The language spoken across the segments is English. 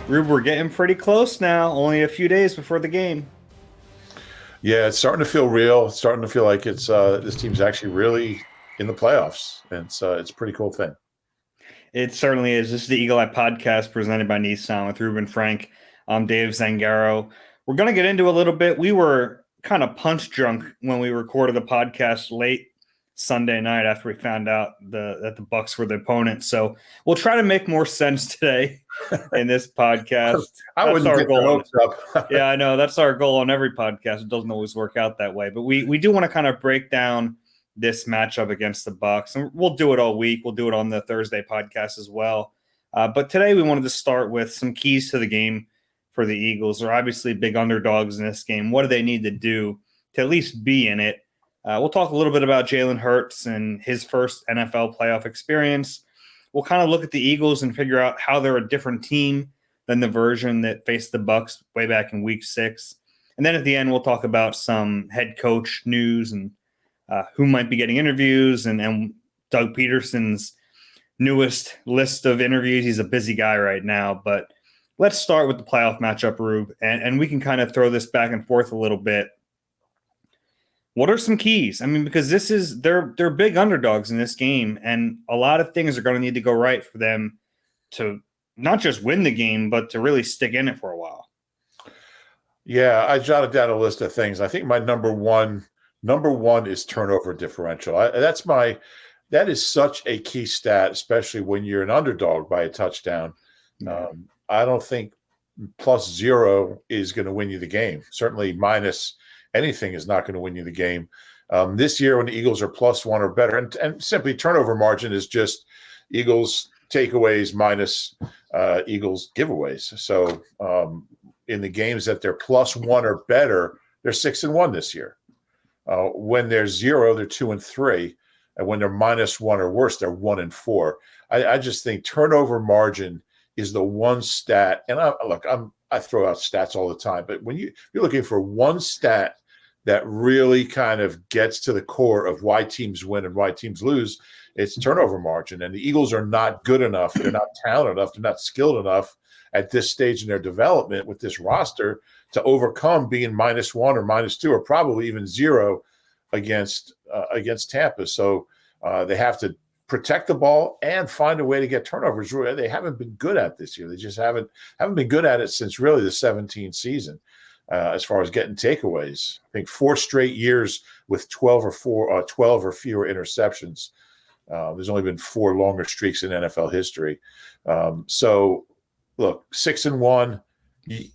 Rube, we're getting pretty close now. Only a few days before the game. Yeah, it's starting to feel real. It's starting to feel like it's this team's actually really in the playoffs, and it's a pretty cool thing. It certainly is. This is the Eagle Eye podcast presented by Nissan with Reuben Frank. I'm Dave Zangaro. We're going to get into a little bit. We were kind of punch drunk when we recorded the podcast late Sunday night after we found out that the Bucs were the opponent. So we'll try to make more sense today in this podcast. I That's wouldn't our get the goal. hopes up. Yeah, I know. That's our goal on every podcast. It doesn't always work out that way. But we do want to kind of break down this matchup against the Bucs, and we'll do it all week. We'll do it on the Thursday podcast as well. But today we wanted to start with some keys to the game for the Eagles. They're obviously big underdogs in this game. What do they need to do to at least be in it? We'll talk a little bit about Jalen Hurts and his first NFL playoff experience. We'll kind of look at the Eagles and figure out how they're a different team than the version that faced the Bucs way back in Week 6. And then at the end, we'll talk about some head coach news and who might be getting interviews and Doug Pederson's newest list of interviews. He's a busy guy right now, but let's start with the playoff matchup, Rube, and we can kind of throw this back and forth a little bit. What are some keys? I mean, because they're big underdogs in this game, and a lot of things are going to need to go right for them to not just win the game, but to really stick in it for a while. Yeah, I jotted down a list of things. I think my number one is turnover differential. That is such a key stat, especially when you're an underdog by a touchdown. I don't think +0 is going to win you the game. Certainly minus anything is not going to win you the game. This year when the Eagles are +1 or better, and simply turnover margin is just Eagles takeaways minus Eagles giveaways. So in the games that they're +1 or better, they're 6-1 this year. When they're 0, they're 2-3. And when they're -1 or worse, they're 1-4. I just think turnover margin is the one stat. And I throw out stats all the time, but when you're looking for one stat that really kind of gets to the core of why teams win and why teams lose, it's turnover margin. And the Eagles are not good enough. They're not talented enough. They're not skilled enough at this stage in their development with this roster to overcome being -1 or -2 or probably even 0 against Tampa. So they have to protect the ball and find a way to get turnovers. They haven't been good at this year. They just haven't been good at it since really the 17 season. As far as getting takeaways, I think 4 straight years with 12 or fewer interceptions. There's only been 4 longer streaks in NFL history. So, look, 6-1,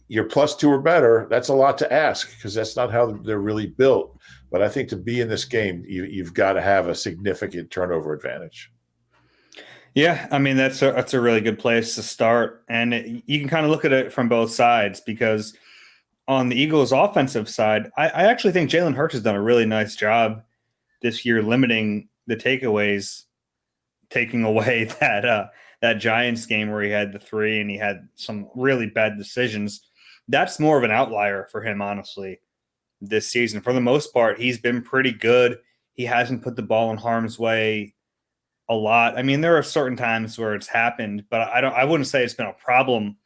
you're +2 or better. That's a lot to ask because that's not how they're really built. But I think to be in this game, you've got to have a significant turnover advantage. Yeah, I mean that's a really good place to start, and you can kind of look at it from both sides because on the Eagles' offensive side, I actually think Jalen Hurts has done a really nice job this year limiting the takeaways, taking away that Giants game where he had the 3 and he had some really bad decisions. That's more of an outlier for him, honestly, this season. For the most part, he's been pretty good. He hasn't put the ball in harm's way a lot. I mean, there are certain times where it's happened, but I wouldn't say it's been a problem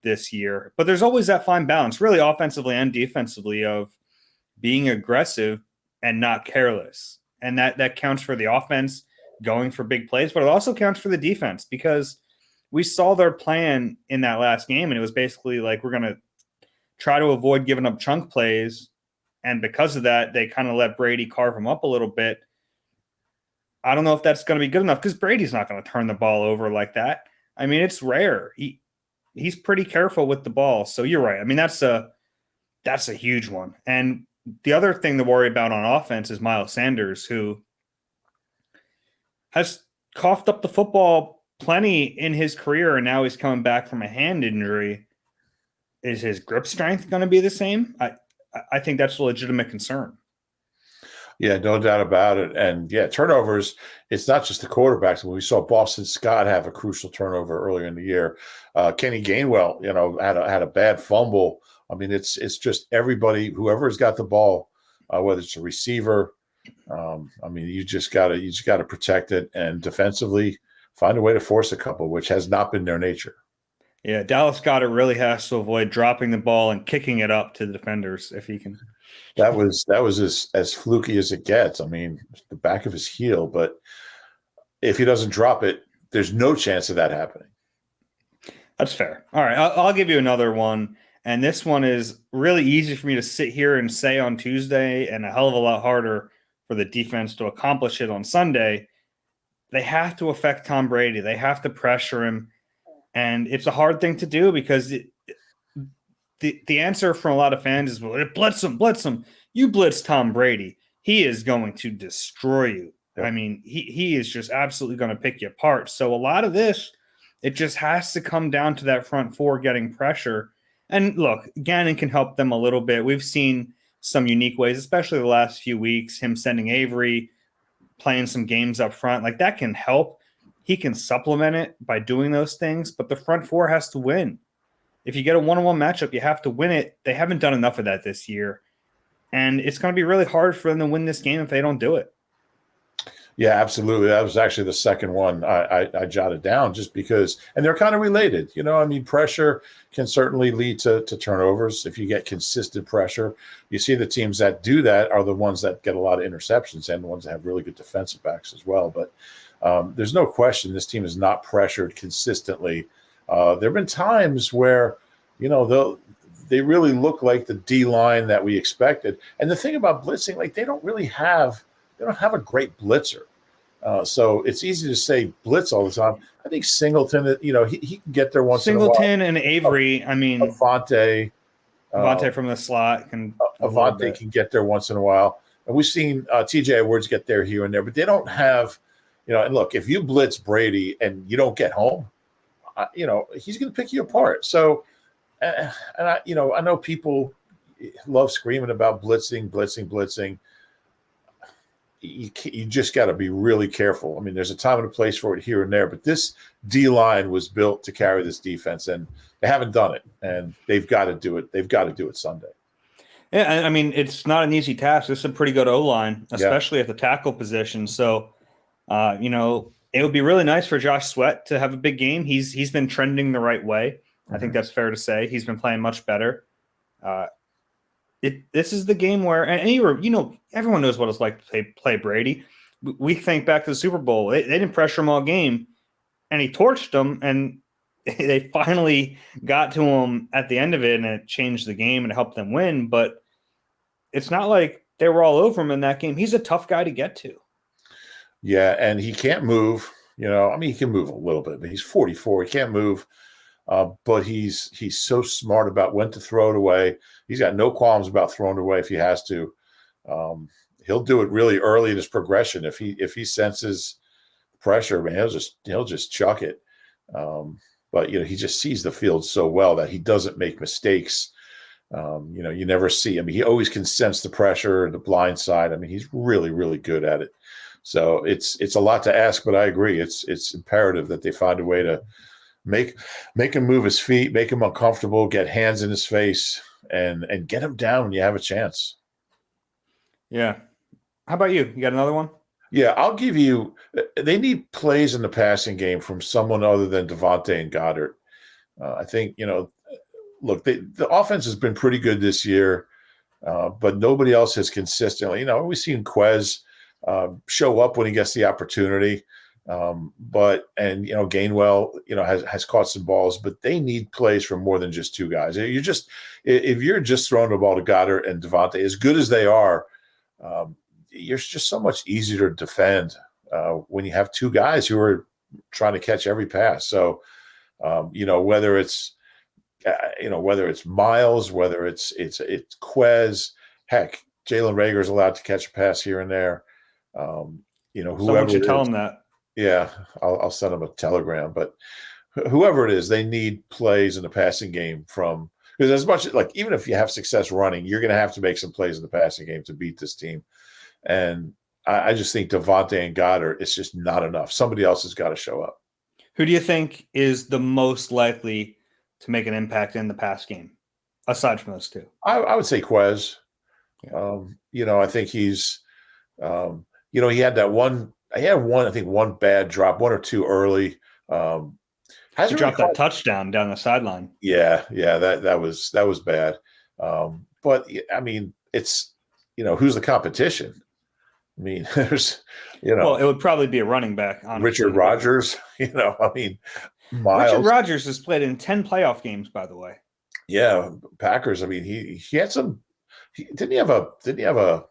this year. But there's always that fine balance, really offensively and defensively, of being aggressive and not careless. And that counts for the offense going for big plays, but it also counts for the defense because we saw their plan in that last game, and it was basically like we're going to try to avoid giving up chunk plays. And because of that, they kind of let Brady carve him up a little bit. I don't know if that's going to be good enough because Brady's not going to turn the ball over like that. I mean, it's rare. He's pretty careful with the ball. So you're right. I mean, that's a huge one. And the other thing to worry about on offense is Miles Sanders, who has coughed up the football plenty in his career, and now he's coming back from a hand injury. Is his grip strength going to be the same? I think that's a legitimate concern. Yeah, no doubt about it. And yeah, turnovers, it's not just the quarterbacks. When we saw Boston Scott have a crucial turnover earlier in the year, Kenny Gainwell, had a bad fumble. I mean, it's just everybody, whoever has got the ball, whether it's a receiver. I mean, you just gotta protect it and defensively find a way to force a couple, which has not been their nature. Yeah, Dallas Goedert really has to avoid dropping the ball and kicking it up to the defenders if he can. That was as fluky as it gets. I mean, the back of his heel, but if he doesn't drop it, there's no chance of that happening. That's fair. All right, I'll give you another one. And this one is really easy for me to sit here and say on Tuesday, and a hell of a lot harder for the defense to accomplish it on Sunday. They have to affect Tom Brady. They have to pressure him. And it's a hard thing to do because the answer from a lot of fans is, well, blitz him, blitz him. You blitz Tom Brady, he is going to destroy you. Yep. I mean, he is just absolutely going to pick you apart. So a lot of this, it just has to come down to that front four getting pressure. And look, Gannon can help them a little bit. We've seen some unique ways, especially the last few weeks, him sending Avery, playing some games up front. Like that can help. He can supplement it by doing those things, but the front four has to win. If you get a one-on-one matchup, you have to win it. They haven't done enough of that this year. And it's going to be really hard for them to win this game if they don't do it. Yeah, absolutely. That was actually the second one I jotted down just because, and they're kind of related. I mean, pressure can certainly lead to turnovers if you get consistent pressure. You see the teams that do that are the ones that get a lot of interceptions and the ones that have really good defensive backs as well. But there's no question this team is not pressured consistently. There have been times where, they really look like the D line that we expected. And the thing about blitzing, like they don't have a great blitzer. So it's easy to say blitz all the time. I think Singleton, he can get there once in a while. Singleton and Avery, I mean, Avante from the slot can Avante can get there once in a while. And we've seen TJ Edwards get there here and there, but they don't have, and look, if you blitz Brady and you don't get home, he's going to pick you apart. So, and I know people love screaming about blitzing. You just got to be really careful. I mean, there's a time and a place for it here and there, but this D line was built to carry this defense, and they haven't done it, and they've got to do it. They've got to do it Sunday. Yeah, I mean, it's not an easy task. This is a pretty good O-line, especially at the tackle position. So, it would be really nice for Josh Sweat to have a big game. He's been trending the right way. I think that's fair to say. He's been playing much better. This is the game where, and everyone knows what it's like to play Brady. We think back to the Super Bowl. They didn't pressure him all game, and he torched them, and they finally got to him at the end of it, and it changed the game and helped them win. But it's not like they were all over him in that game. He's a tough guy to get to. Yeah, and he can't move. I mean, he can move a little bit, but he's 44. He can't move. But he's so smart about when to throw it away. He's got no qualms about throwing it away if he has to. He'll do it really early in his progression. If he senses pressure, man, he'll just chuck it. But he just sees the field so well that he doesn't make mistakes. You never see. I mean, he always can sense the pressure, the blind side. I mean, he's really, really good at it. So it's a lot to ask, but I agree. It's imperative that they find a way to make him move his feet, make him uncomfortable, get hands in his face, and get him down when you have a chance. Yeah. How about you? You got another one? Yeah, I'll give you – they need plays in the passing game from someone other than Devontae and Goddard. I think, look, the offense has been pretty good this year, but nobody else has consistently – we've seen Quez show up when he gets the opportunity. Gainwell, has caught some balls, but they need plays from more than just two guys. If you're just throwing the ball to Goddard and Devontae, as good as they are, you're just so much easier to defend when you have two guys who are trying to catch every pass. So, whether it's Miles, whether it's Quez, heck, Jalen Reagor's allowed to catch a pass here and there. Whoever Someone should tell him that. Yeah, I'll send them a telegram. But whoever it is, they need plays in the passing game from – because as much – even if you have success running, you're going to have to make some plays in the passing game to beat this team. And I just think Devontae and Goddard, it's just not enough. Somebody else has got to show up. Who do you think is the most likely to make an impact in the pass game, aside from those two? I would say Quez. Yeah. I think he's he had that one – I think one bad drop, one or two early. He Hasn't really dropped that caught. touchdown down the sideline. Yeah, that was bad. But I mean, it's who's the competition? I mean, there's Well, it would probably be a running back, Richard honestly. Rodgers. I mean, Richard Miles. Rodgers has played in 10 playoff games, by the way. Yeah, Packers. I mean, he had some. Didn't he have a?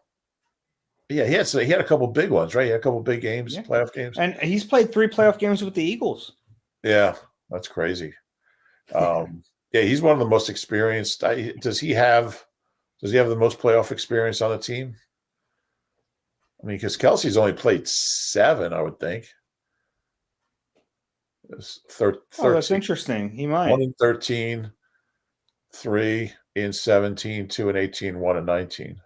Yeah, he had a couple big ones, right? He had a couple big games, Yeah. playoff games. And he's played 3 playoff games with the Eagles. Yeah, that's crazy. Yeah, he's one of the most experienced. Does he have the most playoff experience on the team? I mean, because Kelsey's only played 7, I would think. It's 13, Oh, that's interesting. He might. 1 in 13, 3 in 17, 2 in 18, 1 in 19.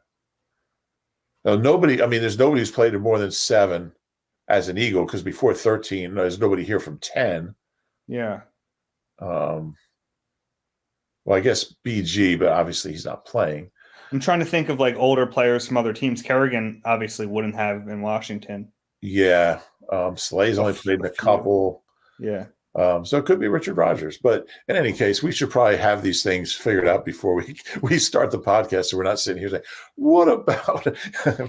Now, there's nobody who's played in more than 7 as an Eagle, because before 13, there's nobody here from 10. Yeah. Well, I guess BG, but obviously he's not playing. I'm trying to think of like older players from other teams. Kerrigan obviously wouldn't have in Washington. Yeah. Slay's only played in a couple. Yeah. So it could be Richard Rodgers. But in any case, we should probably have these things figured out before we start the podcast, so we're not sitting here saying, what about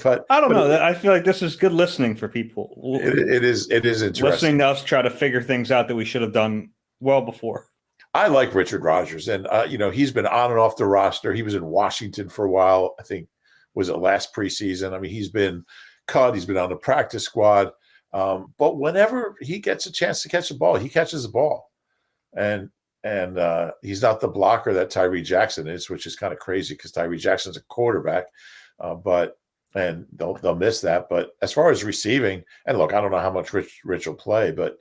but I don't know. I feel like this is good listening for people. It is interesting. Listening to us try to figure things out that we should have done well before. I like Richard Rodgers, and he's been on and off the roster. He was in Washington for a while. I think was it last preseason. I mean, he's been cut. He's been on the practice squad. But whenever he gets a chance to catch the ball, he catches the ball, and he's not the blocker that Tyree Jackson is, which is kind of crazy because Tyree Jackson's a quarterback. And they'll miss that. But as far as receiving, and look, I don't know how much Rich will play, but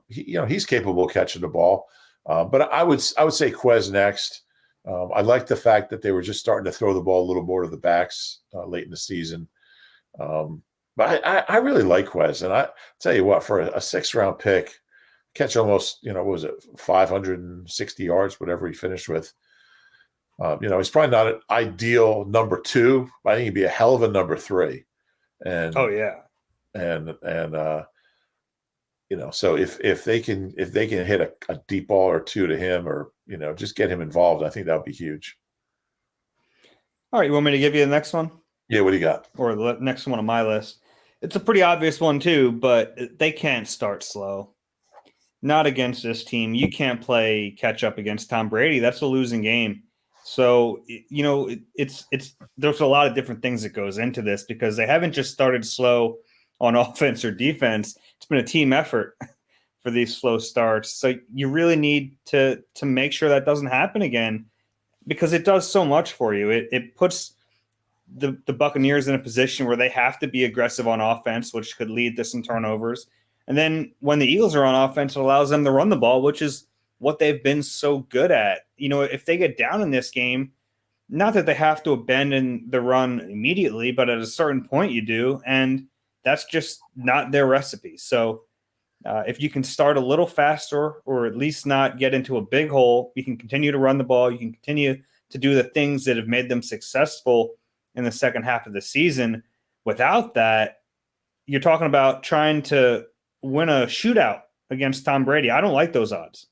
he's capable of catching the ball. But I would say Quez next. I like the fact that they were just starting to throw the ball a little more to the backs late in the season. But I really like Quez, and I tell you what, for a 6th-round pick, catch almost what was it, 560 yards, whatever he finished with. He's probably not an ideal number 2, but I think he'd be a hell of a number 3. And oh yeah, and so if they can hit a deep ball or 2 to him, or just get him involved, I think that would be huge. All right, you want me to give you the next one? Yeah, what do you got? Or the next one on my list. It's a pretty obvious one too, but they can't start slow. Not against this team. You can't play catch up against Tom Brady. That's a losing game. So, it's there's a lot of different things that goes into this, because they haven't just started slow on offense or defense. It's been a team effort for these slow starts. So you really need to make sure that doesn't happen again, because it does so much for you. It puts the Buccaneers in a position where they have to be aggressive on offense, which could lead to some turnovers. And then when the Eagles are on offense, it allows them to run the ball, which is what they've been so good at. If they get down in this game, not that they have to abandon the run immediately, but at a certain point you do, and that's just not their recipe. So if you can start a little faster, or at least not get into a big hole, you can continue to run the ball. You can continue to do the things that have made them successful in the second half of the season. Without that, you're talking about trying to win a shootout against Tom Brady. I don't like those odds.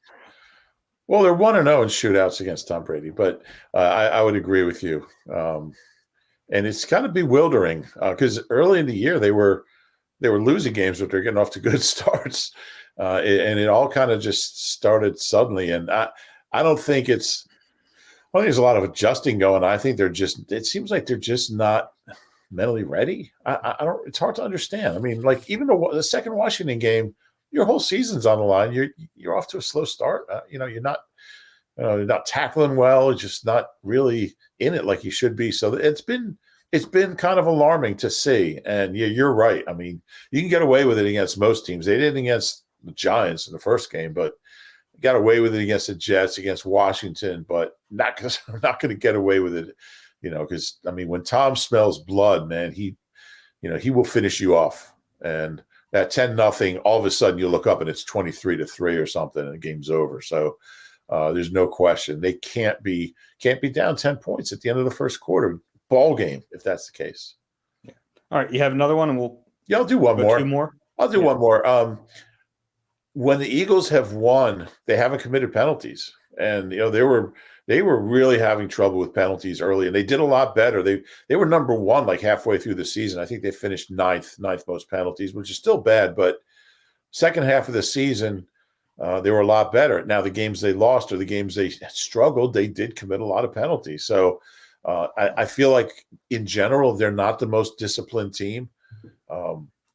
Well, they're 1-0 in shootouts against Tom Brady, but I would agree with you. And it's kind of bewildering because early in the year they were losing games, but they're getting off to good starts, and it all kind of just started suddenly. And I don't think there's a lot of adjusting going on. I think it seems like they're just not mentally ready. I don't. It's hard to understand. I mean, like even the second Washington game, your whole season's on the line. You're off to a slow start. You're not tackling well. It's just not really in it like you should be. So it's been kind of alarming to see. And yeah, you're right. I mean, you can get away with it against most teams. They didn't against the Giants in the first game, but got away with it against the Jets, against Washington, but not going to get away with it, because I mean, when Tom smells blood, man, he will finish you off. And at 10-0, all of a sudden you look up and it's 23-3 or something, and the game's over. So there's no question they can't be down 10 points at the end of the first quarter. Ball game, if that's the case. Yeah. All right, you have another one, and I'll do one more. 2 more. I'll do one more. when the Eagles have won, they haven't committed penalties, and they were really having trouble with penalties early, and they did a lot better. They were number one like halfway through the season. I think they finished ninth most penalties, which is still bad, but second half of the season, they were a lot better. Now, the games they lost or the games they struggled, they did commit a lot of penalties. So I feel like in general, they're not the most disciplined team.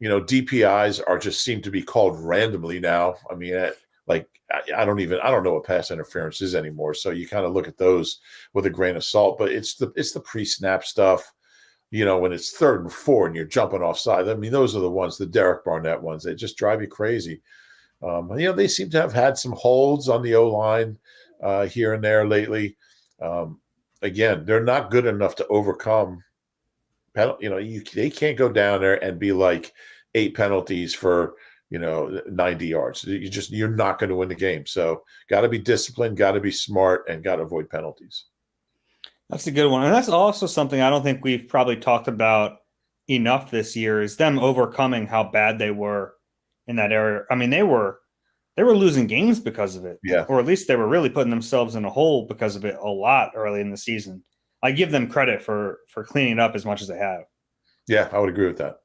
DPIs are just seem to be called randomly now. I mean, I don't know what pass interference is anymore. So you kind of look at those with a grain of salt, but it's the pre-snap stuff. When it's 3rd and 4 and you're jumping offside. I mean, those are the ones, the Derek Barnett ones. They just drive you crazy. They seem to have had some holds on the O-line here and there lately. Again, they're not good enough to overcome. They can't go down there and be like 8 penalties for 90 yards. You're not going to win the game. So got to be disciplined, got to be smart, and got to avoid penalties. That's a good one. And that's also something I don't think we've probably talked about enough this year is them overcoming how bad they were in that area. I mean, they were losing games because of it. Yeah. Or at least they were really putting themselves in a hole because of it a lot early in the season. I give them credit for cleaning it up as much as they have. Yeah, I would agree with that.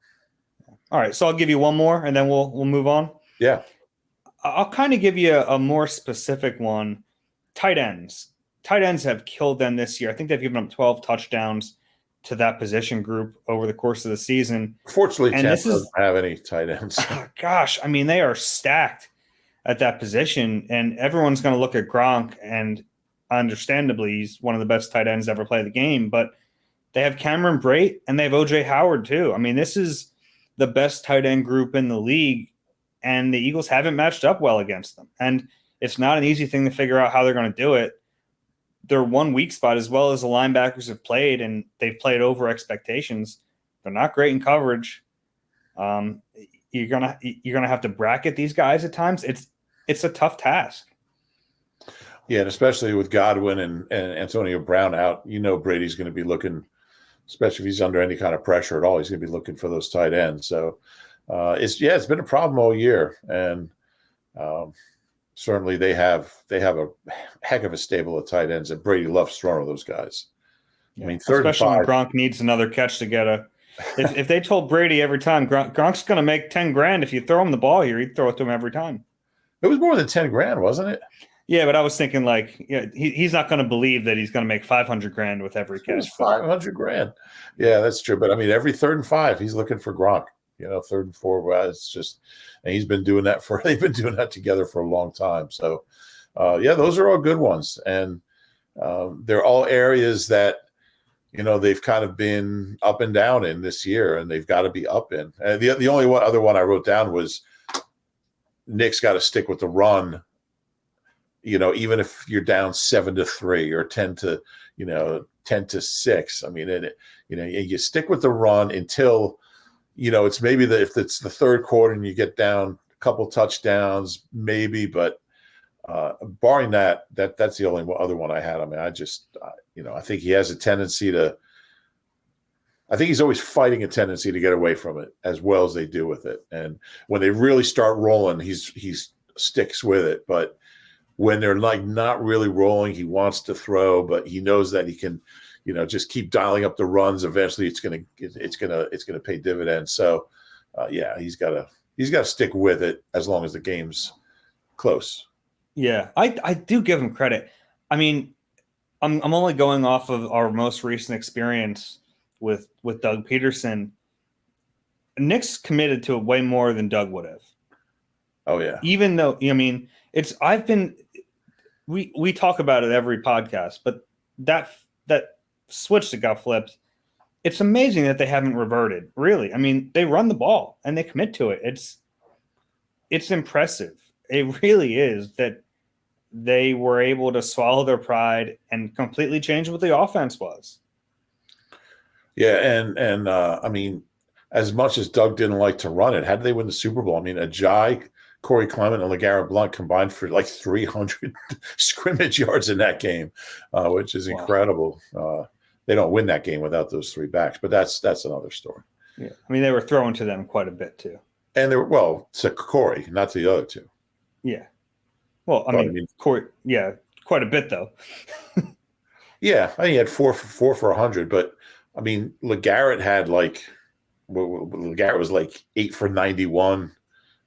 All right, so I'll give you one more, and then we'll move on. Yeah. I'll kind of give you a more specific one. Tight ends. Tight ends have killed them this year. I think they've given up 12 touchdowns to that position group over the course of the season. Fortunately, Tampa doesn't have any tight ends. Gosh, I mean, they are stacked at that position, and everyone's going to look at Gronk, and understandably, he's one of the best tight ends to ever play the game, but they have Cameron Brate, and they have O.J. Howard, too. I mean, this is the best tight end group in the league, and the Eagles haven't matched up well against them. And it's not an easy thing to figure out how they're going to do it. Their one weak spot, as well as the linebackers have played, and they've played over expectations. They're not great in coverage. You're gonna have to bracket these guys at times. It's a tough task. Yeah, and especially with Godwin and Antonio Brown out, Brady's going to be looking, especially if he's under any kind of pressure at all, he's going to be looking for those tight ends. So it's been a problem all year, and certainly they have a heck of a stable of tight ends, and Brady loves throwing those guys. Yeah. I mean, especially when Gronk needs another catch to get a. If they told Brady every time Gronk's going to make $10,000 if you throw him the ball here, he'd throw it to him every time. It was more than $10,000, wasn't it? Yeah, but I was thinking he's not going to believe that he's going to make $500,000 with every catch. It's $500,000. Yeah, that's true. But I mean, every 3rd and 5, he's looking for Gronk. 3rd and 4, well, it's just, and they've been doing that together for a long time. So, those are all good ones, and they're all areas that they've kind of been up and down in this year, and they've got to be up in. And the only other one I wrote down was Nick's got to stick with the run. Even if you're down 7-3 or 10-6, I mean, you stick with the run until, it's maybe if it's the 3rd quarter and you get down a couple touchdowns, maybe, but barring that's the only other one I had. I mean, I think he has a tendency I think he's always fighting a tendency to get away from it as well as they do with it. And when they really start rolling, he sticks with it. But when they're not really rolling, he wants to throw, but he knows that he can, just keep dialing up the runs. Eventually, it's gonna pay dividends. So, he's got to stick with it as long as the game's close. Yeah, I do give him credit. I mean, I'm only going off of our most recent experience with Doug Pederson. Nick's committed to it way more than Doug would have. Oh yeah. Even though, we talk about it every podcast, but that switch that got flipped, it's amazing that they haven't reverted. Really. I mean, they run the ball and they commit to it. It's impressive. It really is that they were able to swallow their pride and completely change what the offense was. Yeah, and I mean, as much as Doug didn't like to run it, how did they win the Super Bowl? I mean, Ajayi, Corey Clement, and LeGarrette Blount combined for like 300 scrimmage yards in that game, which is incredible. They don't win that game without those 3 backs, but that's another story. Yeah, I mean, they were throwing to them quite a bit too. And to Corey, not to the other 2. Yeah. Well, I But I mean, mean, quite a bit though. yeah, I think he had four for 100. But I mean, LeGarrette had like LeGarrette was like 8 for 91,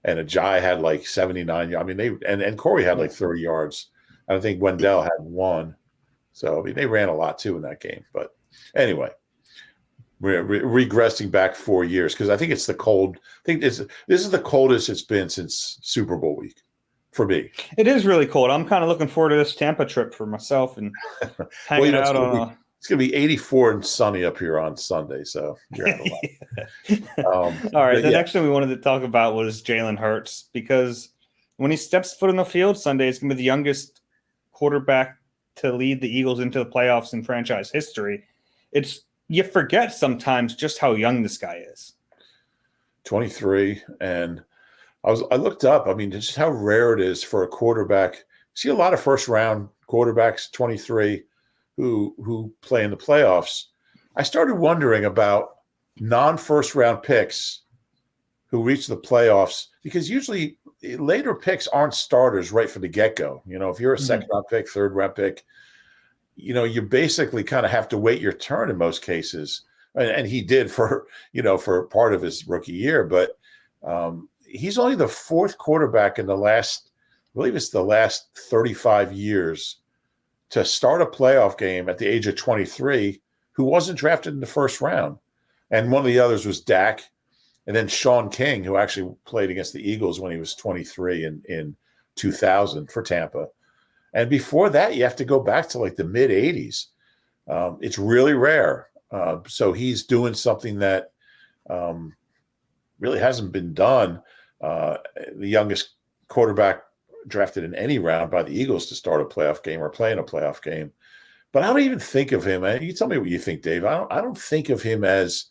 and Ajayi had like 79. I mean, and Corey had like 30 yards. I think Wendell had one. So I mean, they ran a lot too in that game. But anyway, we're regressing back 4 years because I think it's the cold. I think this is the coldest it's been since Super Bowl week for me. It is really cold. I'm kind of looking forward to this Tampa trip for myself and Well, hanging out on. it's gonna be 84 and sunny up here on Sunday, so you're out of luck. All right. But The yeah, next thing we wanted to talk about was Jalen Hurts because when he steps foot on the field Sunday, it's going to be the youngest quarterback to lead the Eagles into the playoffs in franchise history. You forget sometimes just how young this guy is. 23, and I looked up. I mean, just how rare it is for a quarterback. See a lot of first round quarterbacks, 23, who play in the playoffs. I started wondering about non first round picks who reach the playoffs because usually later picks aren't starters right from the get go. You know, if you're a second round pick, third round pick, you know, you basically kind of have to wait your turn in most cases. And he did for part of his rookie year, but he's only the fourth quarterback in I believe it's the last 35 years to start a playoff game at the age of 23 who wasn't drafted in the first round. And one of the others was Dak, and then Sean King, who actually played against the Eagles when he was 23 in 2000 for Tampa. And before that, you have to go back to like the mid 80s. It's really rare. So he's doing something that really hasn't been done. The youngest quarterback drafted in any round by the Eagles to start a playoff game or play in a playoff game. But I don't even think of him. You tell me what you think, Dave. I don't think of him as.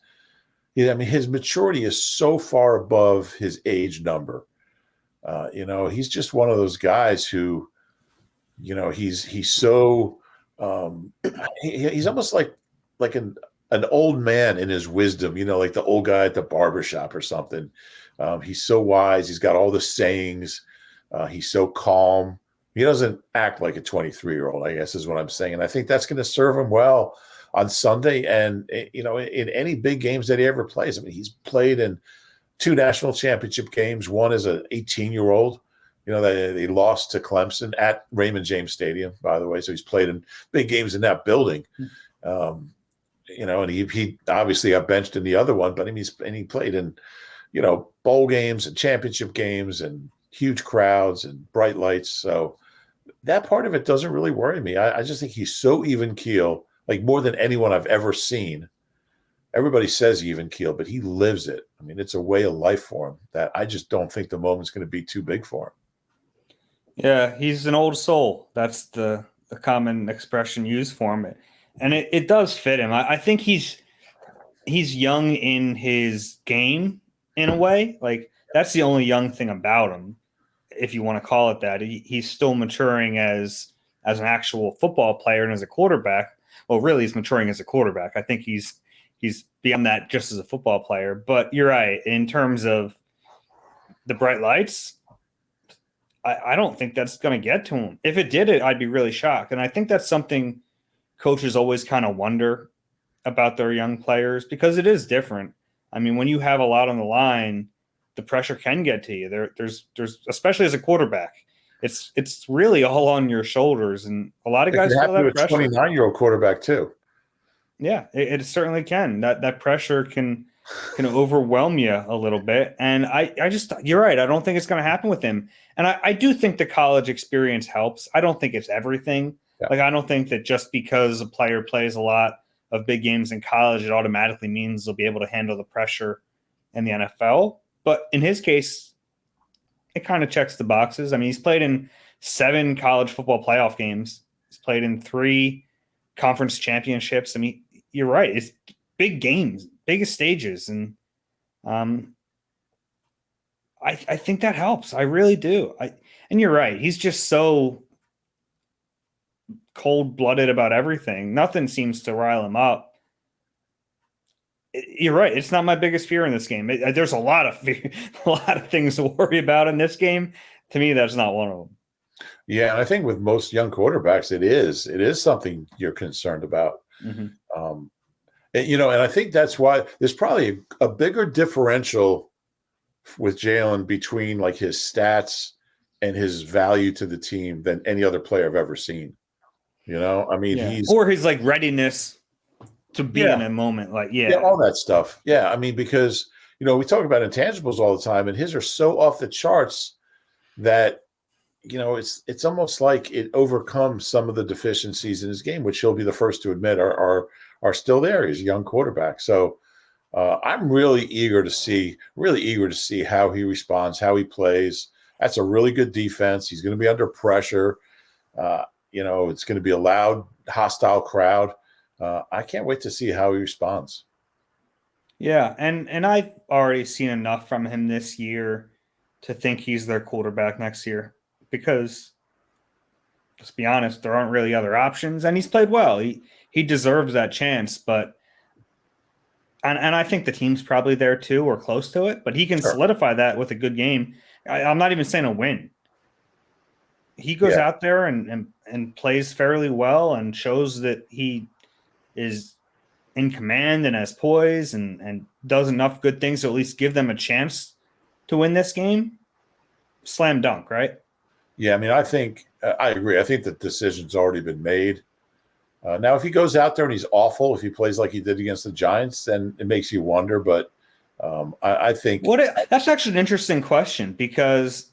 I mean, his maturity is so far above his age number. He's just one of those guys who, he's so. He's almost like an old man in his wisdom, like the old guy at the barbershop or something. He's so wise. He's got all the sayings. He's so calm. He doesn't act like a 23-year-old, I guess is what I'm saying. And I think that's going to serve him well on Sunday and, in any big games that he ever plays. I mean, he's played in 2 national championship games. One as an 18-year-old. They lost to Clemson at Raymond James Stadium, by the way. So he's played in big games in that building. And he obviously got benched in the other one, but he played in, bowl games and championship games and huge crowds and bright lights. So that part of it doesn't really worry me. I just think he's so even keel, like more than anyone I've ever seen. Everybody says even keel, but he lives it. I mean, it's a way of life for him that I just don't think the moment's going to be too big for him. Yeah, he's an old soul. That's the common expression used for him. And it does fit him. I think he's young in his game in a way. Like, that's the only young thing about him, if you want to call it that. He's still maturing as an actual football player and as a quarterback. Well, really, he's maturing as a quarterback. I think he's beyond that just as a football player. But you're right. In terms of the bright lights, I don't think that's going to get to him. If it did I'd be really shocked. And I think that's something coaches always kind of wonder about their young players because it is different. I mean, when you have a lot on the line, the pressure can get to you. There's especially as a quarterback, it's really all on your shoulders, and a lot of guys feel that pressure. 29-year-old quarterback too. Yeah, it certainly can. That pressure can overwhelm you a little bit. And you're right. I don't think it's going to happen with him. And I do think the college experience helps. I don't think it's everything. Yeah. Like, I don't think that just because a player plays a lot of big games in college, it automatically means they'll be able to handle the pressure in the NFL. But in his case, it kind of checks the boxes. I mean, he's played in 7 college football playoff games. He's played in 3 conference championships. I mean, you're right. It's big games, biggest stages. And I think that helps. I really do. And you're right. He's just so cold-blooded about everything. Nothing seems to rile him up. You're right. It's not my biggest fear in this game. There's a lot of things to worry about in this game To me, that's not one of them. Yeah, and I think with most young quarterbacks, it is something you're concerned about. Mm-hmm. And I think that's why there's probably a bigger differential with Jalen between like his stats and his value to the team than any other player I've ever seen. I mean, Yeah, he's or his like readiness to be in yeah, a moment. Like, yeah, all that stuff. Yeah, I mean, because we talk about intangibles all the time, and his are so off the charts that it's almost like it overcomes some of the deficiencies in his game, which he'll be the first to admit are still there. He's a young quarterback, so I'm really eager to see how he responds, how he plays. That's a really good defense. He's going to be under pressure. It's going to be a loud, hostile crowd. I can't wait to see how he responds. Yeah, and I've already seen enough from him this year to think he's their quarterback next year because, let's be honest, there aren't really other options, and he's played well. He deserves that chance, but and I think the team's probably there too or close to it, but he can Sure. solidify that with a good game. I'm not even saying a win. He goes Yeah. out there and plays fairly well and shows that he is in command and has poise and does enough good things to at least give them a chance to win this game. Slam dunk, right? Yeah, I mean, I think I agree. I think the decision's already been made. Now, if he goes out there and he's awful, if he plays like he did against the Giants, then it makes you wonder. But I think that's actually an interesting question because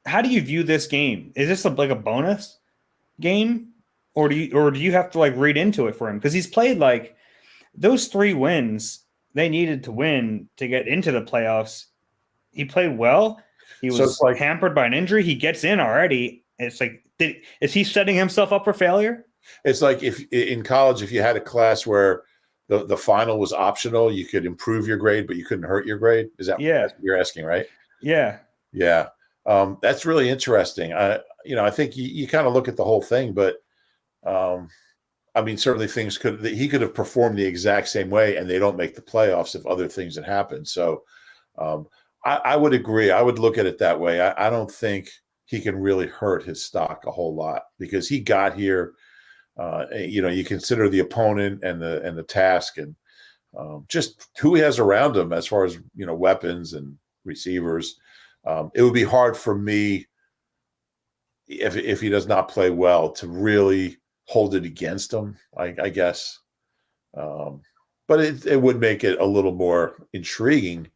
how do you view this game? Is this like a bonus game, or do you have to like read into it for him? Because he's played like those 3 wins they needed to win to get into the playoffs. He played well. He was hampered by an injury. He gets in already. It's like, is he setting himself up for failure? It's like if in college, if you had a class where the final was optional, you could improve your grade, but you couldn't hurt your grade. Is that what you're asking, right? Yeah. Yeah. That's really interesting. I think you kind of look at the whole thing, but I mean, certainly he could have performed the exact same way and they don't make the playoffs if other things had happened. So I would agree. I would look at it that way. I don't think he can really hurt his stock a whole lot because he got here. You consider the opponent and the task and just who he has around him as far as weapons and receivers. It would be hard for me if he does not play well to really hold it against him. I guess, but it would make it a little more intriguing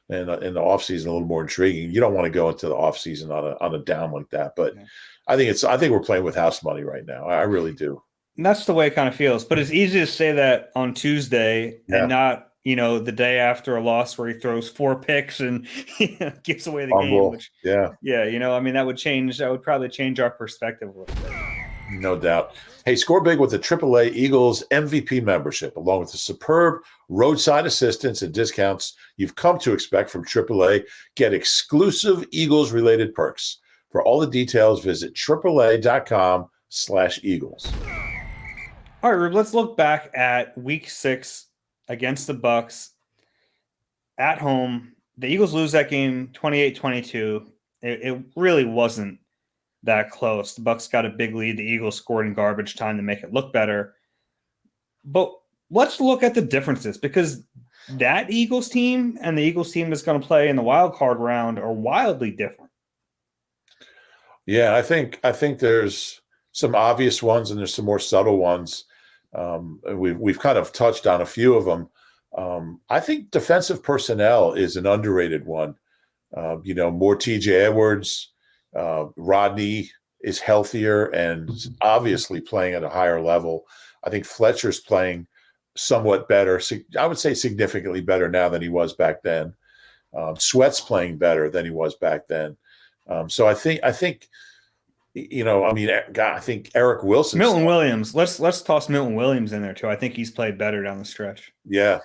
in the offseason, a little more intriguing. You don't want to go into the offseason on a down like that, but yeah. I think we're playing with house money right now. I really do. And that's the way it kind of feels. But it's easy to say that on Tuesday and not, the day after a loss where he throws 4 picks and gives away the game. Which, that would probably change our perspective a little bit. No doubt. Hey, score big with the AAA Eagles MVP membership, along with the superb roadside assistance and discounts you've come to expect from AAA. Get exclusive Eagles-related perks. For all the details, visit AAA.com/Eagles. All right, Rube, let's look back at Week 6 against the Bucs at home. The Eagles lose that game 28-22. It really wasn't that close. The Bucs got a big lead. The Eagles scored in garbage time to make it look better. But let's look at the differences because that Eagles team and the Eagles team that's going to play in the wild card round are wildly different. Yeah, I think there's some obvious ones and there's some more subtle ones. We've kind of touched on a few of them. I think defensive personnel is an underrated one. More TJ Edwards, Rodney is healthier and obviously playing at a higher level. I think Fletcher's playing somewhat better. I would say significantly better now than he was back then. Sweat's playing better than he was back then. So I think I think Eric Wilson. Milton Williams. Let's toss Milton Williams in there too. I think he's played better down the stretch. Yeah,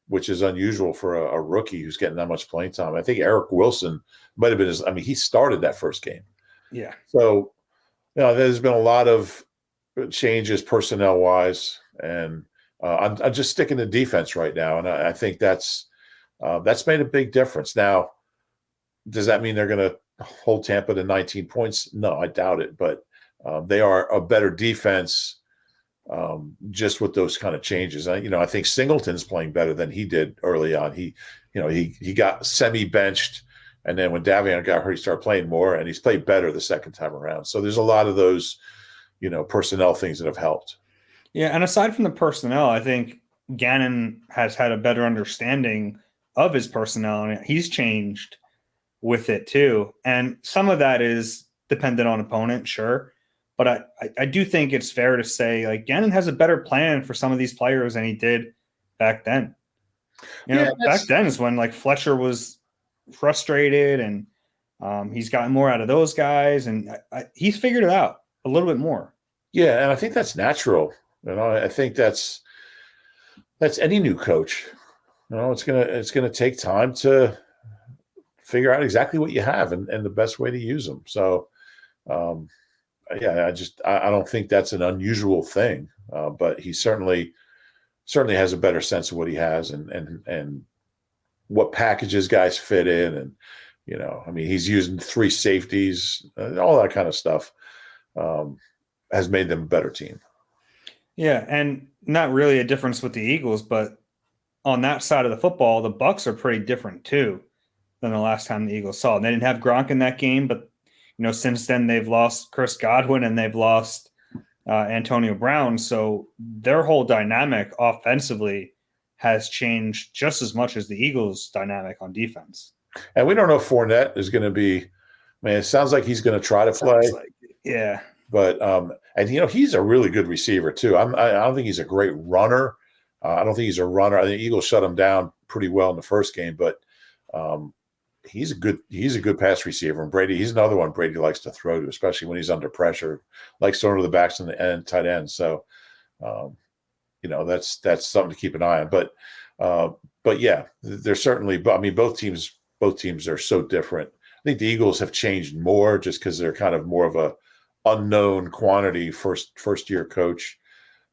which is unusual for a rookie who's getting that much playing time. I think Eric Wilson might have been he started that first game. Yeah. So, there's been a lot of changes personnel-wise, and I'm just sticking to defense right now, and I think that's made a big difference. Now, Does that mean they're going to hold Tampa to 19 points? No, I doubt it. But they are a better defense just with those kind of changes. I think Singleton's playing better than he did early on. He got semi-benched, and then when Davion got hurt, he started playing more, and he's played better the second time around. So there's a lot of those, personnel things that have helped. Yeah, and aside from the personnel, I think Gannon has had a better understanding of his personnel, and he's changed with it too. And some of that is dependent on opponent, sure. But I do think it's fair to say like Gannon has a better plan for some of these players than he did back then. Back then is when like Fletcher was frustrated and he's gotten more out of those guys, and he's figured it out a little bit more. Yeah, and I think that's natural. I think that's any new coach. It's gonna take time to figure out exactly what you have and the best way to use them. So, I don't think that's an unusual thing. But he certainly has a better sense of what he has and what packages guys fit in, and he's using 3 safeties, all that kind of stuff. Has made them a better team. Yeah, and not really a difference with the Eagles, but on that side of the football, the Bucs are pretty different too than the last time the Eagles saw. And they didn't have Gronk in that game, but since then they've lost Chris Godwin and they've lost Antonio Brown, so their whole dynamic offensively has changed just as much as the Eagles' dynamic on defense. And we don't know if Fournette is going to be. Man, it sounds like he's going to try to play. Yeah. But he's a really good receiver too. I don't think he's a great runner. I don't think he's a runner. I think the Eagles shut him down pretty well in the first game, but he's a good pass receiver. And Brady, he's another one Brady likes to throw to, especially when he's under pressure, likes throwing to the backs and the end tight end. So that's something to keep an eye on. But yeah, they're certainly. But I mean, both teams are so different. I think the Eagles have changed more just because they're kind of more of a unknown quantity first year coach.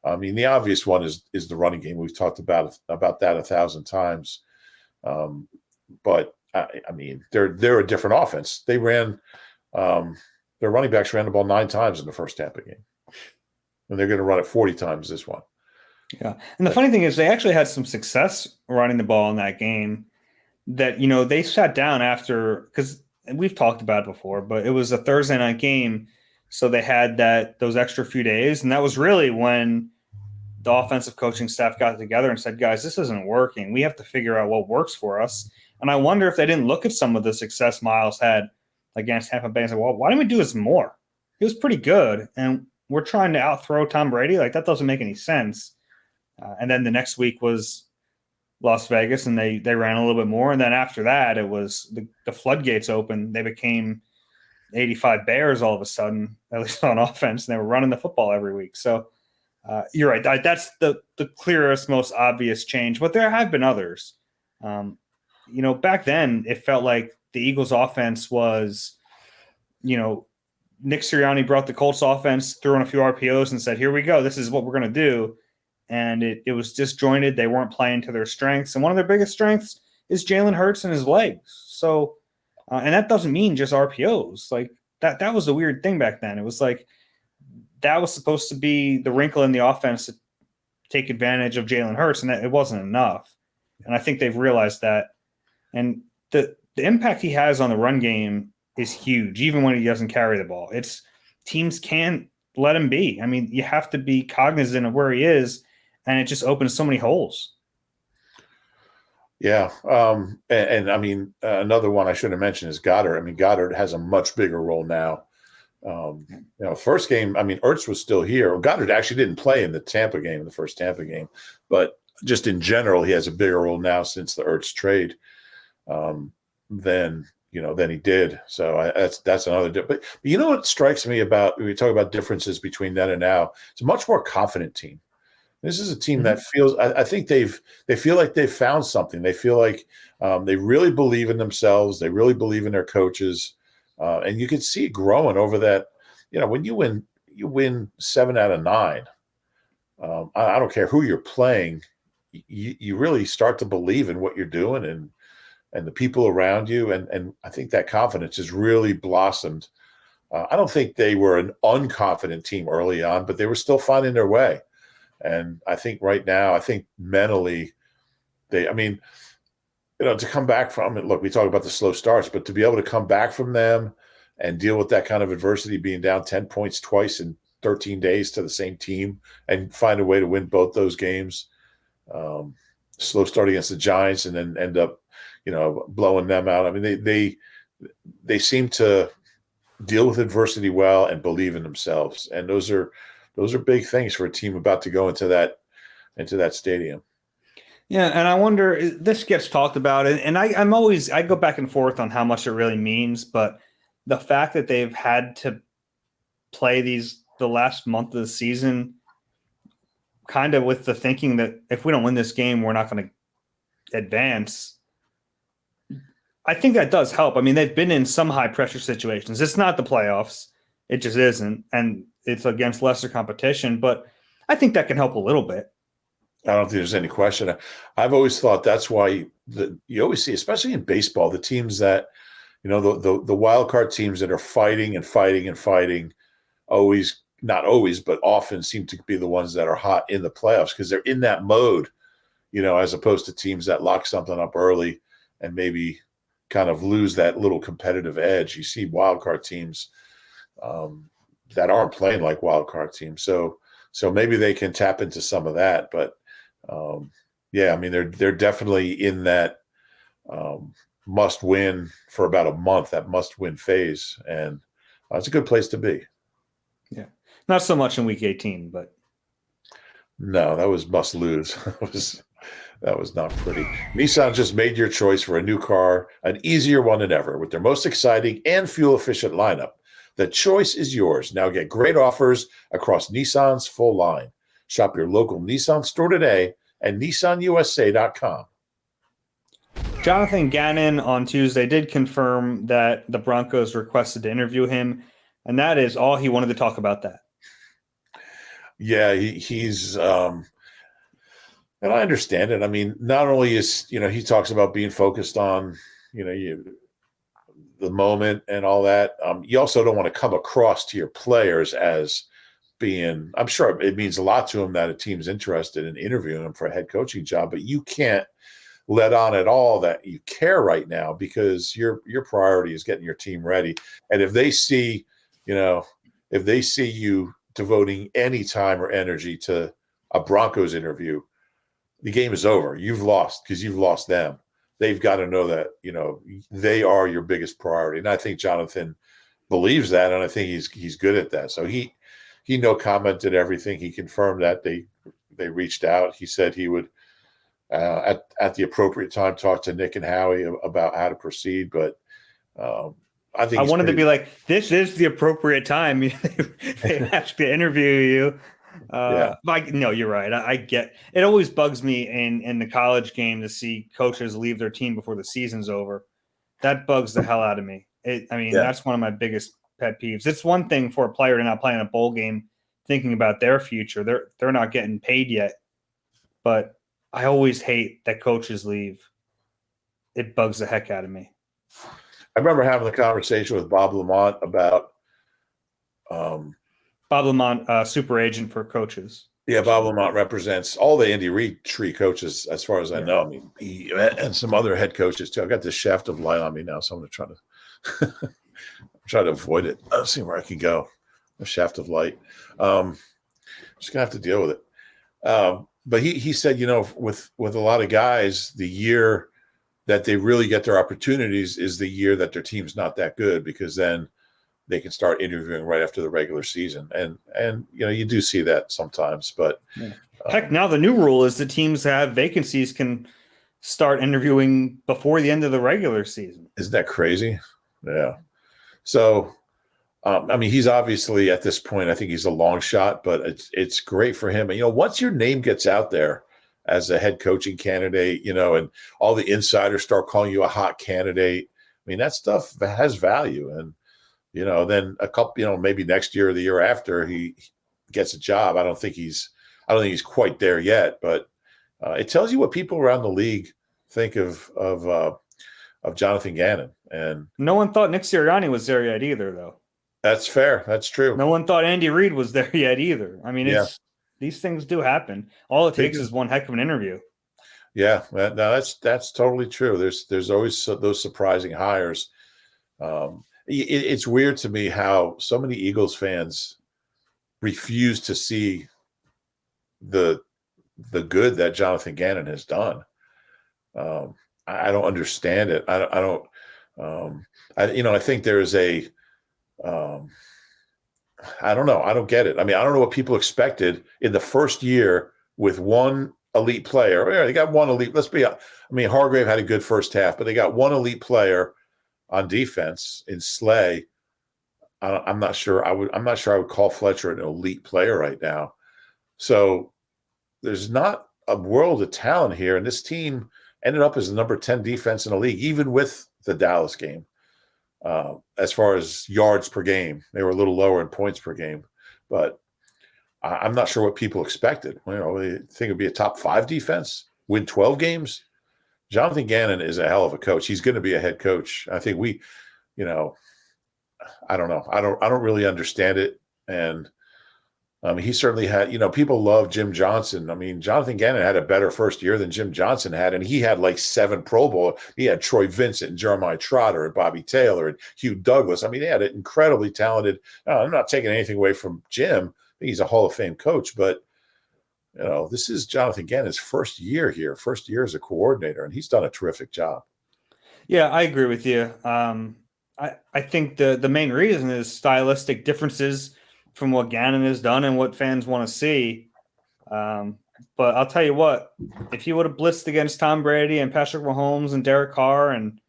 I mean, the obvious one is the running game. We've talked about that 1,000 times. But I mean, they're a different offense. They ran their running backs ran the ball 9 times in the first Tampa game, and they're going to run it 40 times this one. Yeah, and the funny thing is, they actually had some success running the ball in that game. That they sat down after, because we've talked about it before, but it was a Thursday night game. So they had those extra few days, and that was really when the offensive coaching staff got together and said, guys, this isn't working. We have to figure out what works for us. And I wonder if they didn't look at some of the success Miles had against Tampa Bay and say, well, why don't we do this more? He was pretty good, and we're trying to outthrow Tom Brady. Like, that doesn't make any sense. And then the next week was Las Vegas, and they ran a little bit more. And then after that, it was the floodgates open. They became 85 Bears all of a sudden, at least on offense, and they were running the football every week. So you're right. That's the clearest, most obvious change, but there have been others. Back then it felt like the Eagles offense was, Nick Sirianni brought the Colts offense, threw in a few RPOs and said, here we go. This is what we're going to do. And it was disjointed. They weren't playing to their strengths. And one of their biggest strengths is Jalen Hurts and his legs. So, and that doesn't mean just RPOs. Like that was the weird thing back then. It was like that was supposed to be the wrinkle in the offense to take advantage of Jalen Hurts, and it wasn't enough. And I think they've realized that. And the impact he has on the run game is huge, even when he doesn't carry the ball. Teams can't let him be. I mean, you have to be cognizant of where he is, and it just opens so many holes. Yeah. And I mean, another one I should have mentioned is Goddard. I mean, Goddard has a much bigger role now. First game, I mean, Ertz was still here. Goddard actually didn't play in the first Tampa game, but just in general, he has a bigger role now since the Ertz trade than he did. So that's another. But you know what strikes me about when we talk about differences between then and now? It's a much more confident team. This is a team that feels. I think they feel like they've found something. They feel like they really believe in themselves. They really believe in their coaches, and you can see it growing over that. When you win 7 out of 9. I don't care who you're playing. You really start to believe in what you're doing, and and the people around you. And I think that confidence has really blossomed. I don't think they were an unconfident team early on, but they were still finding their way. And I think right now, I think mentally, to come back from it, look, we talk about the slow starts, but to be able to come back from them and deal with that kind of adversity, being down 10 points twice in 13 days to the same team and find a way to win both those games. Slow start against the Giants and then end up, blowing them out. I mean, they seem to deal with adversity well and believe in themselves. And those are big things for a team about to go into that stadium. Yeah, and I wonder, this gets talked about, and I go back and forth on how much it really means, but the fact that they've had to play the last month of the season kind of with the thinking that if we don't win this game, we're not going to advance. I think that does help. I mean, they've been in some high pressure situations. It's not the playoffs. It just isn't. And it's against lesser competition, but I think that can help a little bit. I don't think there's any question. I've always thought that's why you always see, especially in baseball, the teams that, the wild card teams that are fighting and fighting and fighting, always, not always, but often seem to be the ones that are hot in the playoffs because they're in that mode, as opposed to teams that lock something up early and maybe kind of lose that little competitive edge. You see wild card teams that aren't playing like wild card teams. So maybe they can tap into some of that, but I mean, they're definitely in that must win for about a month, that must win phase. And it's a good place to be. Yeah. Not so much in week 18, but. No, that was must lose. That was not pretty. Nissan just made your choice for a new car, an easier one than ever, with their most exciting and fuel-efficient lineup. The choice is yours. Now get great offers across Nissan's full line. Shop your local Nissan store today at nissanusa.com. Jonathan Gannon on Tuesday did confirm that the Broncos requested to interview him, and that is all he wanted to talk about that. Yeah, he's and I understand it. I mean, not only is, he talks about being focused on, the moment and all that. You also don't want to come across to your players as being, I'm sure it means a lot to him that a team's interested in interviewing him for a head coaching job, but you can't let on at all that you care right now because your priority is getting your team ready. And if they see you devoting any time or energy to a Broncos interview, the game is over. You've lost because you've lost them. They've got to know that, they are your biggest priority. And I think Jonathan believes that, and I think he's good at that. So he commented everything. He confirmed that they reached out. He said he would at the appropriate time talk to Nick and Howie about how to proceed. But I think I wanted to be like, this is the appropriate time. They asked to interview you. No, you're right. I get it. Always bugs me in the college game to see coaches leave their team before the season's over. That bugs the hell out of me. That's one of my biggest pet peeves. It's one thing for a player to not play in a bowl game, thinking about their future. They're not getting paid yet, but I always hate that coaches leave. It bugs the heck out of me. I remember having the conversation with Bob Lamont about Bob Lamont, super agent for coaches. Yeah, Bob Lamont represents all the Andy Reid tree coaches, as far as I know. I mean, he and some other head coaches too. I've got this shaft of light on me now, so I'm going to try to avoid it. Let's see where I can go. A shaft of light. Just gonna have to deal with it. But he said, with a lot of guys, the year that they really get their opportunities is the year that their team's not that good, because then they can start interviewing right after the regular season. And you do see that sometimes, but heck, now the new rule is the teams that have vacancies can start interviewing before the end of the regular season. Isn't that crazy? Yeah. So, he's obviously at this point, I think he's a long shot, but it's great for him. And, once your name gets out there as a head coaching candidate, and all the insiders start calling you a hot candidate, that stuff has value. And, then a couple, maybe next year or the year after he gets a job. I don't think he's quite there yet, but it tells you what people around the league think of of Jonathan Gannon. And no one thought Nick Sirianni was there yet either, though. that's fair. That's true. No one thought Andy Reid was there yet either. I mean, Yeah. these things do happen. All it takes is one heck of an interview. Yeah, that's totally true. There's always those surprising hires. It's weird to me how so many Eagles fans refuse to see the good that Jonathan Gannon has done. I don't understand it. I don't. I think there is a. I don't know. I don't get it. I mean, I don't know what people expected in the first year with one elite player. Yeah, they got one elite. Hargrave had a good first half, but they got one elite player on defense in Slay. I'm not sure. I'm not sure I would call Fletcher an elite player right now. So there's not a world of talent here, and this team ended up as the number 10 defense in the league, even with the Dallas game. As far as yards per game, they were a little lower in points per game, but I'm not sure what people expected. They think it'd be a top 5 defense, win 12 games. Jonathan Gannon is a hell of a coach. He's going to be a head coach. I think I don't know. I don't really understand it. And he certainly had, people love Jim Johnson. I mean, Jonathan Gannon had a better first year than Jim Johnson had, and he had like 7 Pro Bowl. He had Troy Vincent and Jeremiah Trotter and Bobby Taylor and Hugh Douglas. I mean, they had an incredibly talented. I'm not taking anything away from Jim. I think he's a Hall of Fame coach, but this is Jonathan Gannon's first year here, first year as a coordinator, and he's done a terrific job. Yeah, I agree with you. I think the main reason is stylistic differences from what Gannon has done and what fans want to see. But I'll tell you what, if he would have blitzed against Tom Brady and Patrick Mahomes and Derek Carr and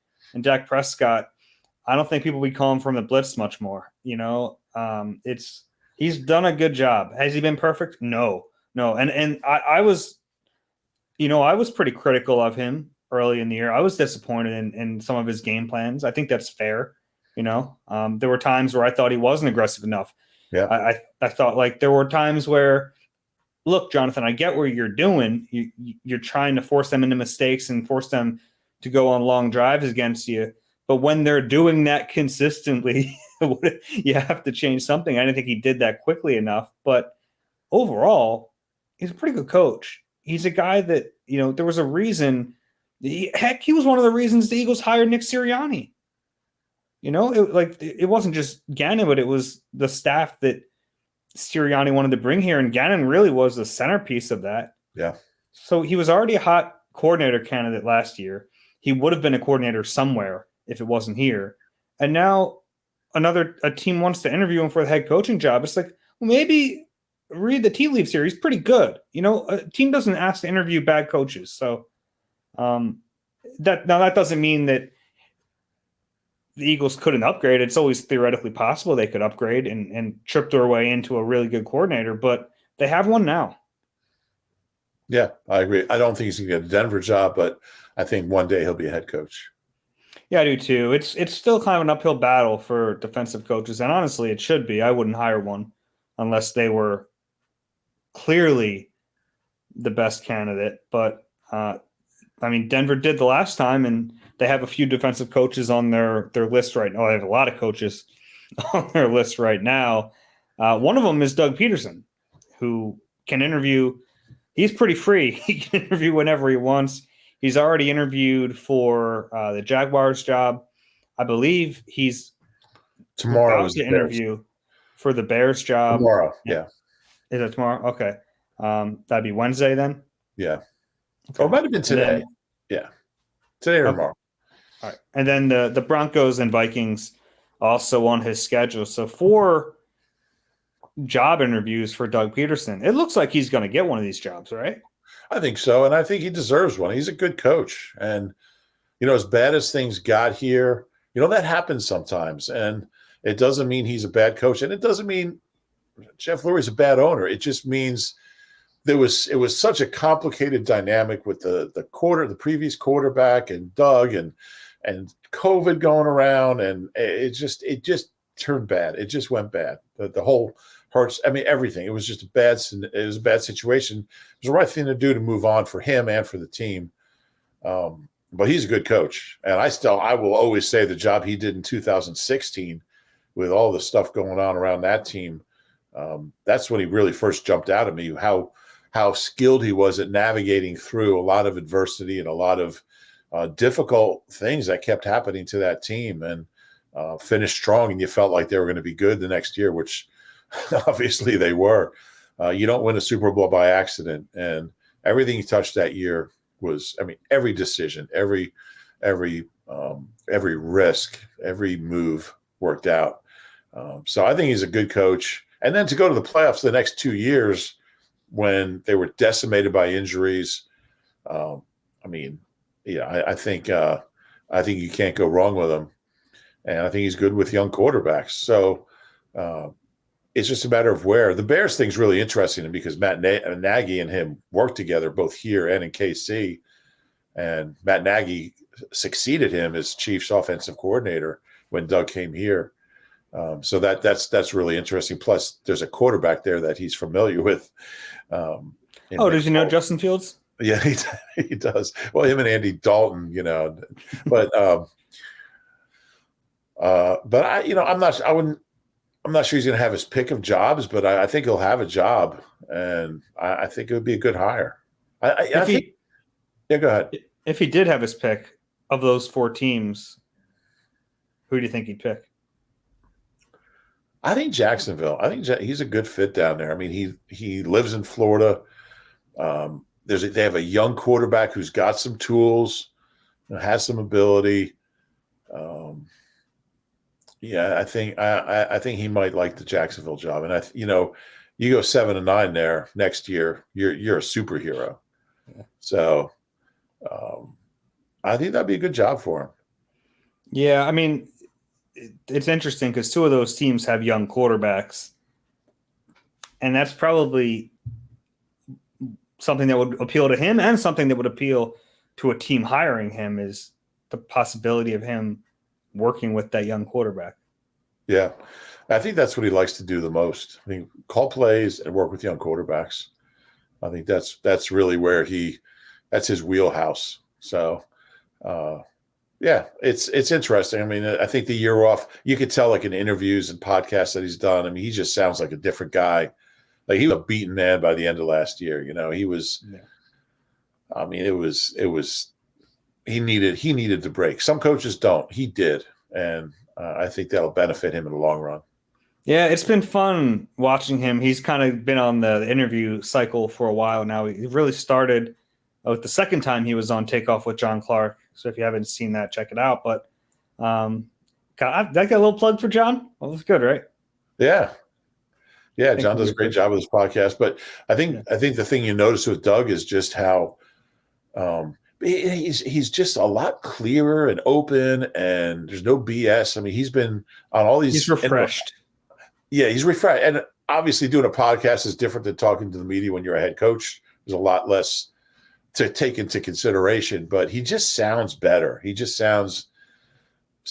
Dak Prescott, I don't think people would be calling for him to blitz much more. He's done a good job. Has he been perfect? No. And I was pretty critical of him early in the year. I was disappointed in some of his game plans. I think that's fair. There were times where I thought he wasn't aggressive enough. Yeah. I thought like there were times where, look, Jonathan, I get what you're doing. You're trying to force them into mistakes and force them to go on long drives against you. But when they're doing that consistently, you have to change something. I didn't think he did that quickly enough. But overall, he's a pretty good coach. He's a guy that, there was a reason. He was one of the reasons the Eagles hired Nick Sirianni. It wasn't just Gannon, but it was the staff that Sirianni wanted to bring here, and Gannon really was the centerpiece of that. Yeah. So he was already a hot coordinator candidate last year. He would have been a coordinator somewhere if it wasn't here. And now a team wants to interview him for the head coaching job. It's like, well, maybe read the tea leaves here. He's pretty good. A team doesn't ask to interview bad coaches. So that doesn't mean that the Eagles couldn't upgrade. It's always theoretically possible they could upgrade and trip their way into a really good coordinator, but they have one now. Yeah, I agree. I don't think he's going to get a Denver job, but I think one day he'll be a head coach. Yeah, I do too. It's still kind of an uphill battle for defensive coaches, and honestly, it should be. I wouldn't hire one unless they were clearly the best candidate. But Denver did the last time, and they have a few defensive coaches on their list right now. They have a lot of coaches on their list right now. One of them is Doug Pederson, who can interview. He's pretty free. He can interview whenever he wants. He's already interviewed for the Jaguars job. I believe he's tomorrow to interview for the Bears job. Tomorrow, yeah. Is it tomorrow? Okay. That'd be Wednesday then? Yeah. Okay. Or it might have been today. Yeah. Today or tomorrow. All right. And then the Broncos and Vikings also on his schedule. So 4 job interviews for Doug Pederson. It looks like he's going to get one of these jobs, right? I think so. And I think he deserves one. He's a good coach. And, as bad as things got here, that happens sometimes. And it doesn't mean he's a bad coach. And it doesn't mean Jeff Lurie's a bad owner. It just means it was such a complicated dynamic with the previous quarterback and Doug and COVID going around. And it just turned bad. It just went bad. The whole Hurts, everything. It was just a bad situation. It was the right thing to do to move on for him and for the team. but he's a good coach. And I will always say the job he did in 2016 with all the stuff going on around that team, that's when he really first jumped out at me, how skilled he was at navigating through a lot of adversity and a lot of difficult things that kept happening to that team, and finished strong. And you felt like they were going to be good the next year, which obviously they were. You don't win a Super Bowl by accident. And everything he touched that year was, I mean, every decision, every risk, every move worked out. So I think he's a good coach. And then to go to the playoffs the next 2 years when they were decimated by injuries, I think you can't go wrong with him. And I think he's good with young quarterbacks. So it's just a matter of where. The Bears thing's really interesting because Matt Nagy and him worked together both here and in KC. And Matt Nagy succeeded him as Chiefs offensive coordinator when Doug came here. So that's really interesting. Plus, there's a quarterback there that he's familiar with. Does he know Justin Fields? Yeah, he does. Well, him and Andy Dalton, but I'm not sure he's going to have his pick of jobs, but I think he'll have a job, and I think it would be a good hire. Go ahead. If he did have his pick of those 4 teams, who do you think he'd pick? I think Jacksonville. I think he's a good fit down there. I mean, he lives in Florida. They have a young quarterback who's got some tools, has some ability. I think he might like the Jacksonville job. And you go 7-9 there next year, you're a superhero. Yeah. So I think that'd be a good job for him. Yeah, I mean, it's interesting because 2 of those teams have young quarterbacks, and that's probably something that would appeal to him, and something that would appeal to a team hiring him is the possibility of him working with that young quarterback. Yeah, I think that's what he likes to do the most. I mean, call plays and work with young quarterbacks. I think that's really where that's his wheelhouse. So, it's interesting. I mean, I think the year off, you could tell like in interviews and podcasts that he's done. I mean, he just sounds like a different guy. Like he was a beaten man by the end of last year. He was. Yeah. I mean, it was. He needed the break. Some coaches don't. He did, and I think that'll benefit him in the long run. Yeah, it's been fun watching him. He's kind of been on the interview cycle for a while now. He really started with the second time he was on Takeoff with John Clark. So if you haven't seen that, check it out. But I got a little plug for John. Well, that's good, right? Yeah. Yeah, John does a great job with his podcast. But I think the thing you notice with Doug is just how he's just a lot clearer and open, and there's no BS. I mean, he's been on all these. He's refreshed. Yeah, he's refreshed. And obviously doing a podcast is different than talking to the media when you're a head coach. There's a lot less to take into consideration, but he just sounds better. He just sounds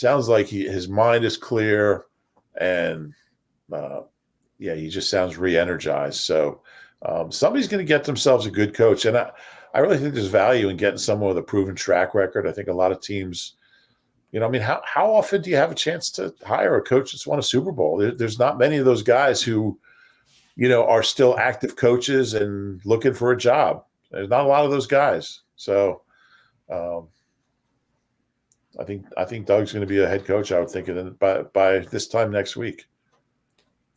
like his mind is clear, and he just sounds re-energized. So somebody's going to get themselves a good coach. And I really think there's value in getting someone with a proven track record. I think a lot of teams, how often do you have a chance to hire a coach that's won a Super Bowl? There's not many of those guys who, are still active coaches and looking for a job. There's not a lot of those guys. So I think Doug's going to be a head coach, I would think, by this time next week.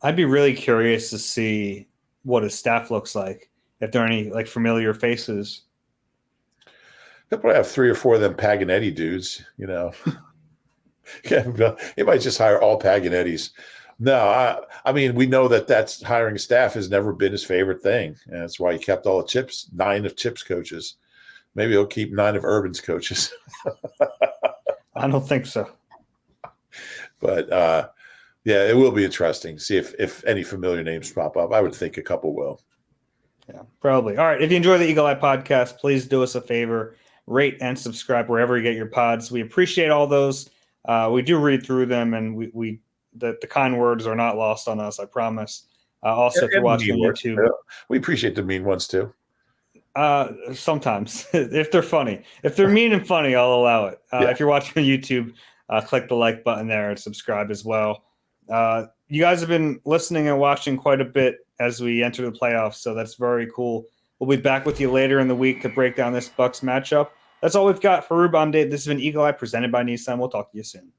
I'd be really curious to see what his staff looks like, if there are any like familiar faces. He'll probably have 3 or 4 of them Paganetti dudes, Yeah, he might just hire all Paganettis. No, I mean, we know that's hiring staff has never been his favorite thing. And that's why he kept all the Chips, 9 of Chips coaches. Maybe he'll keep 9 of Urban's coaches. I don't think so. But it will be interesting to see if any familiar names pop up. I would think a couple will. Yeah, probably. All right. If you enjoy the Eagle Eye podcast, please do us a favor, rate and subscribe wherever you get your pods. We appreciate all those. We do read through them, and the kind words are not lost on us, I promise. Also, if you're watching on YouTube. We appreciate the mean ones too. Sometimes, if they're funny. If they're mean and funny, I'll allow it. If you're watching on YouTube, click the like button there and subscribe as well. You guys have been listening and watching quite a bit as we enter the playoffs, so that's very cool. We'll be back with you later in the week to break down this Bucs matchup. That's all we've got for Reuben. This has been Eagle Eye presented by Nissan. We'll talk to you soon.